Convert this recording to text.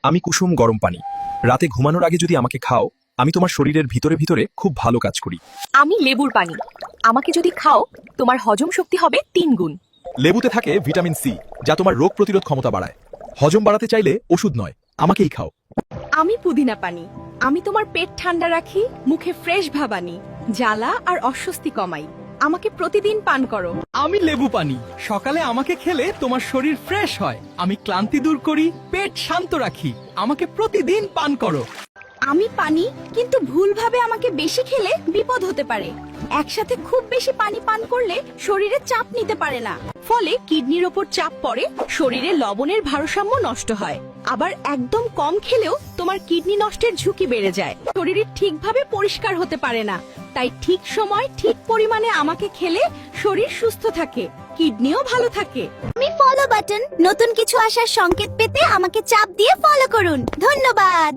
আমি কুসুম গরম পানি। রাতে ঘুমানোর আগে যদি আমাকে খাও, আমি তোমার শরীরের ভিতরে ভিতরে খুব ভালো কাজ করি। আমি লেবুর পানি। আমাকে যদি খাও, তোমার হজম শক্তি হবে 3 গুণ। লেবুতে থাকে ভিটামিন সি, যা তোমার রোগ প্রতিরোধ ক্ষমতা বাড়ায়। হজম বাড়াতে চাইলে ওষুধ নয়, আমাকেই খাও। আমি পুদিনা পানি। আমি তোমার পেট ঠান্ডা রাখি, মুখে ফ্রেশ ভাব আনি, জ্বালা আর অস্বস্তি কমাই। আমাকে প্রতিদিন পান করো। আমি লেবু পানি। সকালে আমাকে খেলে তোমার শরীর ফ্রেশ হয়। আমি ক্লান্তি দূর করি, পেট শান্ত রাখি। আমাকে প্রতিদিন পান করো। আমি পানি, কিন্তু ভুলভাবে আমাকে বেশি খেলে বিপদ হতে পারে। একসাথে খুব বেশি পানি পান করলে শরীরে চাপ নিতে পারে না, ফলে কিডনির ওপর চাপ পড়ে, শরীরে লবণের ভারসাম্য নষ্ট হয়। আবার একদম কম খেলেও তোমার কিডনি নষ্টের ঝুঁকি বেড়ে যায়। শরীরে ঠিকভাবে পরিষ্কার হতে পারে না। তাই ঠিক সময় ঠিক পরিমাণে আমাকে খেলে শরীর সুস্থ থাকে, কিডনিও ভালো থাকে। আমি ফলো বাটন, নতুন কিছু আসার সংকেত পেতে আমাকে চাপ দিয়ে ফলো করুন। ধন্যবাদ।